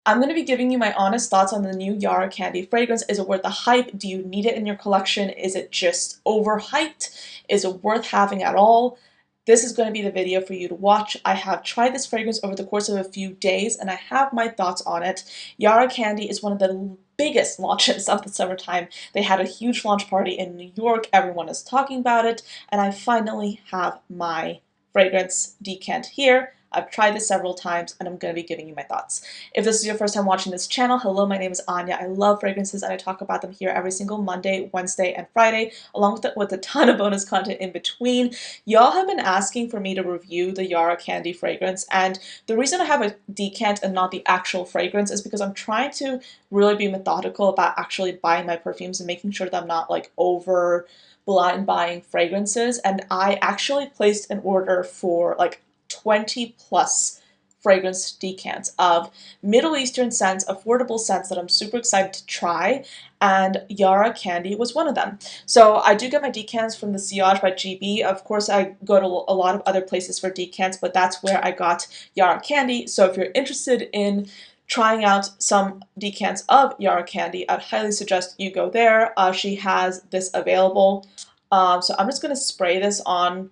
I'm going to be giving you my honest thoughts on the new Yara candy fragrance. Is it worth the hype? Do you need it in your collection? Is it just overhyped? Is it worth having at all? This is going to be the video for you to watch. I have tried this fragrance over the course of a few days and I have my thoughts on it. Yara candy is one of the biggest launches of the summertime. They had a huge launch party in New York. Everyone is talking about it, and I finally have my fragrance decant here. I've tried this several times and I'm going to be giving you my thoughts. If this is your first time watching this channel, hello, my name is Anya. I love fragrances and I talk about them here every single Monday, Wednesday, and Friday, along with a ton of bonus content in between. Y'all have been asking for me to review the Yara candy fragrance, and the reason I have a decant and not the actual fragrance is because I'm trying to really be methodical about actually buying my perfumes and making sure that I'm not like over blind buying fragrances. And I actually placed an order for like 20 plus fragrance decants of Middle Eastern scents, affordable scents that I'm super excited to try, and Yara candy was one of them. So I do get my decants from the Sillage by GB. Of course, I go to a lot of other places for decants, but that's where I got Yara candy. So if you're interested in trying out some decants of Yara candy, I'd highly suggest you go there. She has this available. So I'm just going to spray this on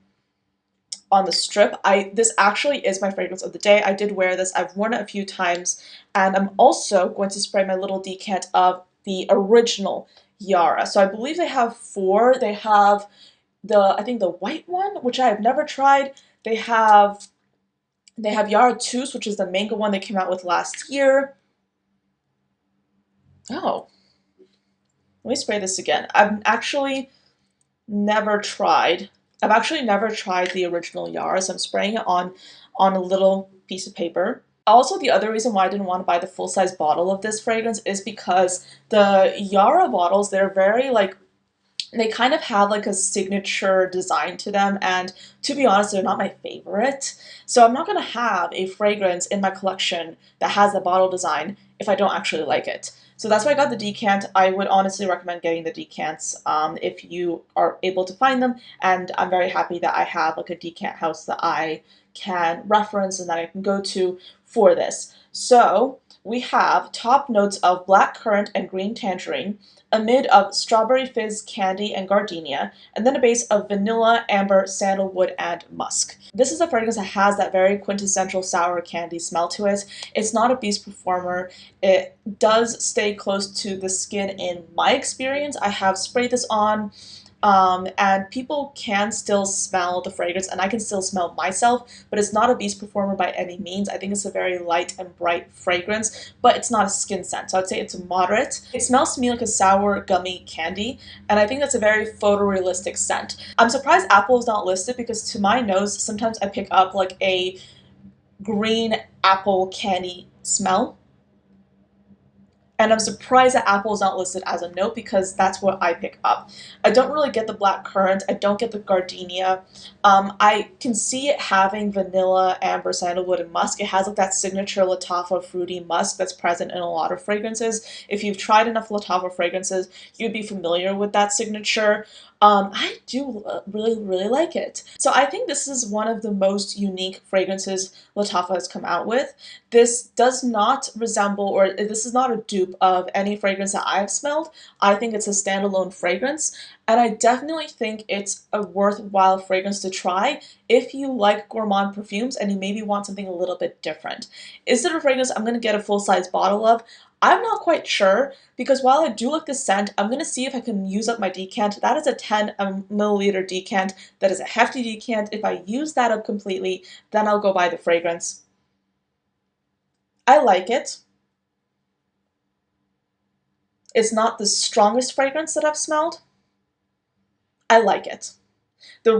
the strip. This actually is my fragrance of the day. I did wear this. I've worn it a few times, and I'm also going to spray my little decant of the original Yara. So I believe they have four. They have I think the white one, which I have never tried. They have Yara Tous, which is the mango one they came out with last year. Oh, let me spray this again. I've actually never tried the original Yara, so I'm spraying it on a little piece of paper. Also, the other reason why I didn't want to buy the full-size bottle of this fragrance is because the Yara bottles, they're very like, they kind of have like a signature design to them, and to be honest, they're not my favorite. So I'm not going to have a fragrance in my collection that has the bottle design if I don't actually like it. So that's why I got the decant. I would honestly recommend getting the decants if you are able to find them, and I'm very happy that I have like a decant house that I can reference and that I can go to for this. So we have top notes of black currant and green tangerine, a mid of strawberry fizz, candy, and gardenia, and then a base of vanilla, amber, sandalwood, and musk. This is a fragrance that has that very quintessential sour candy smell to it. It's not a beast performer. It does stay close to the skin in my experience. I have sprayed this on, and people can still smell the fragrance, and I can still smell myself, but it's not a beast performer by any means. I think it's a very light and bright fragrance, but it's not a skin scent, so I'd say it's moderate. It smells to me like a sour gummy candy, and I think that's a very photorealistic scent. I'm surprised apple is not listed because to my nose, sometimes I pick up like a green apple candy smell. And I'm surprised that apple is not listed as a note because that's what I pick up. I don't really get the black currant. I don't get the gardenia. I can see it having vanilla, amber, sandalwood, and musk. It has like that signature Lattafa fruity musk that's present in a lot of fragrances. If you've tried enough Lattafa fragrances, you'd be familiar with that signature. I do really like it. So I think this is one of the most unique fragrances Lattafa has come out with. This does not resemble, or this is not a dupe of any fragrance that I've smelled. I think it's a standalone fragrance, and I definitely think it's a worthwhile fragrance to try if you like gourmand perfumes and you maybe want something a little bit different. Is it a fragrance I'm going to get a full-size bottle of? I'm not quite sure, because while I do like the scent, I'm going to see if I can use up my decant. That is a 10 milliliter decant. That is a hefty decant. If I use that up completely, then I'll go buy the fragrance. I like it. It's not the strongest fragrance that I've smelled. I like it. The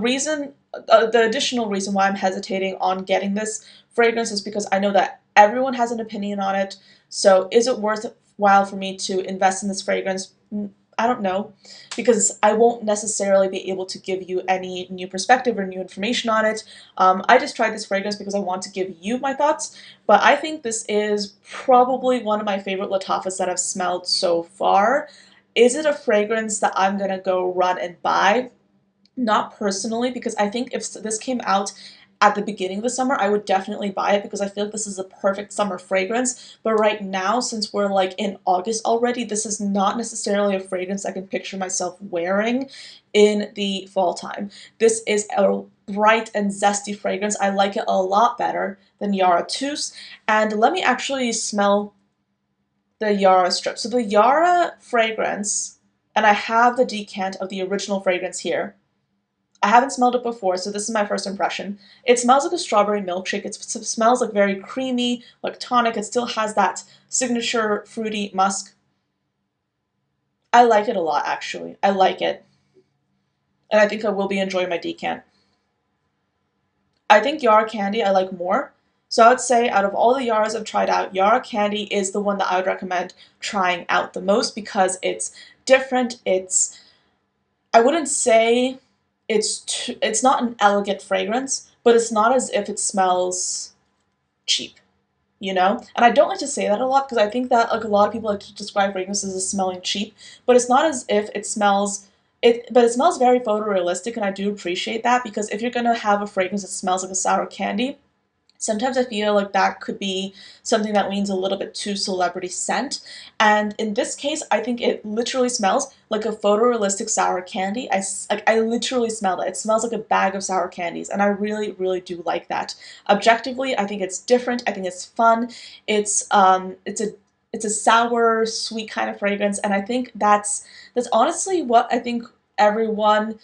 additional reason why I'm hesitating on getting this fragrance is because I know that everyone has an opinion on it. So is it worthwhile for me to invest in this fragrance? I don't know, because I won't necessarily be able to give you any new perspective or new information on it. I just tried this fragrance because I want to give you my thoughts, but I think this is probably one of my favorite Lattafas that I've smelled so far. Is it a fragrance that I'm gonna go run and buy? Not personally, because I think if this came out at the beginning of the summer, I would definitely buy it because I feel like this is a perfect summer fragrance. But right now, since we're like in August already, this is not necessarily a fragrance I can picture myself wearing in the fall time. This is a bright and zesty fragrance. I like it a lot better than Yara Tous. And let me actually smell the Yara strip. So the Yara fragrance, and I have the decant of the original fragrance here. I haven't smelled it before, so this is my first impression. It smells like a strawberry milkshake. It smells like very creamy, like tonic. It still has that signature fruity musk. I like it a lot, actually. I like it. And I think I will be enjoying my decant. I think Yara Candy I like more. So I would say out of all the Yaras I've tried out, Yara Candy is the one that I would recommend trying out the most because it's different. I wouldn't say it's not an elegant fragrance, but it's not as if it smells cheap, you know? And I don't like to say that a lot because I think that like a lot of people like to describe fragrances as smelling cheap, but it's not as if it smells but it smells very photorealistic, and I do appreciate that because if you're gonna have a fragrance that smells like a sour candy, sometimes I feel like that could be something that leans a little bit too celebrity scent. And in this case, I think it literally smells like a photorealistic sour candy. I literally smell it. It smells like a bag of sour candies, and I really, really do like that. Objectively, I think it's different. I think it's fun. It's a sour, sweet kind of fragrance, and I think that's honestly what I think everyone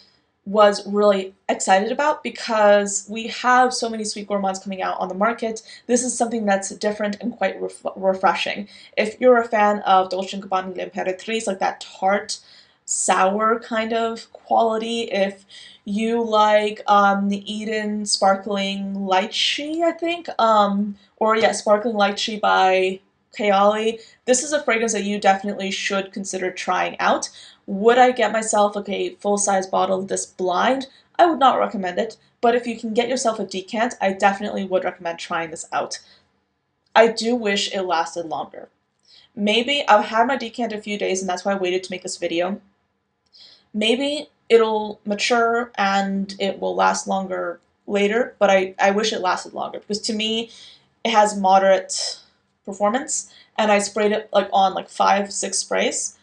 was really excited about because we have so many sweet gourmands coming out on the market. This is something that's different and quite refreshing. If you're a fan of Dolce & Gabbana L'Imperatrice, like that tart, sour kind of quality, if you like the Eden Sparkling Lychee, I think, or yeah, Sparkling Lychee by Kayali, this is a fragrance that you definitely should consider trying out. Would I get myself like a full-size bottle of this blind? I would not recommend it, but if you can get yourself a decant, I definitely would recommend trying this out. I do wish it lasted longer. Maybe I've had my decant a few days and that's why I waited to make this video. Maybe it'll mature and it will last longer later, but I wish it lasted longer because to me, it has moderate performance and I sprayed it like on like 5, 6 sprays.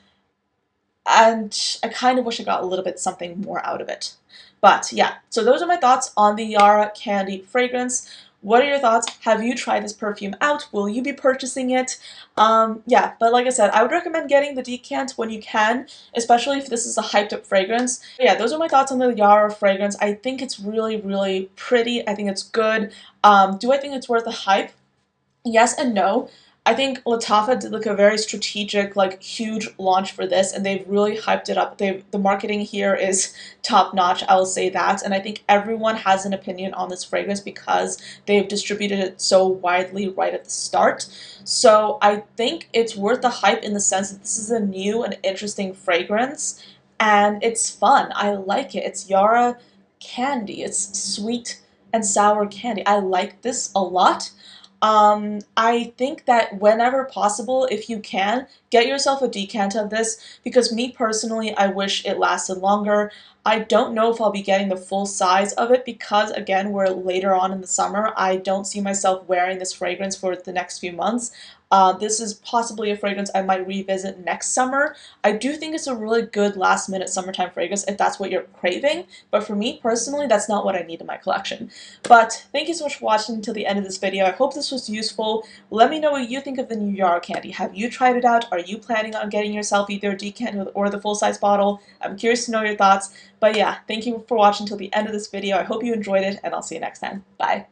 And I kind of wish I got a little bit something more out of it. But yeah, so those are my thoughts on the Yara Candy fragrance. What are your thoughts? Have you tried this perfume out? Will you be purchasing it? Yeah, but like I said, I would recommend getting the decant when you can, especially if this is a hyped up fragrance. But yeah, those are my thoughts on the Yara fragrance. I think it's really, really pretty. I think it's good. Do I think it's worth the hype? Yes and no. I think Lattafa did like a very strategic, like huge launch for this, and they've really hyped it up. The marketing here is top notch, I will say that, and I think everyone has an opinion on this fragrance because they've distributed it so widely right at the start. So I think it's worth the hype in the sense that this is a new and interesting fragrance, and it's fun. I like it. It's Yara candy. It's sweet and sour candy. I like this a lot. I think that whenever possible, if you can, get yourself a decant of this because me personally, I wish it lasted longer. I don't know if I'll be getting the full size of it because again, we're later on in the summer. I don't see myself wearing this fragrance for the next few months. This is possibly a fragrance I might revisit next summer. I do think it's a really good last minute summertime fragrance if that's what you're craving, but for me personally, that's not what I need in my collection. But thank you so much for watching until the end of this video. I hope this was useful. Let me know what you think of the new Yara candy. Have you tried it out? Are you planning on getting yourself either a decant or the full-size bottle? I'm curious to know your thoughts. But yeah, thank you for watching until the end of this video. I hope you enjoyed it, and I'll see you next time. Bye.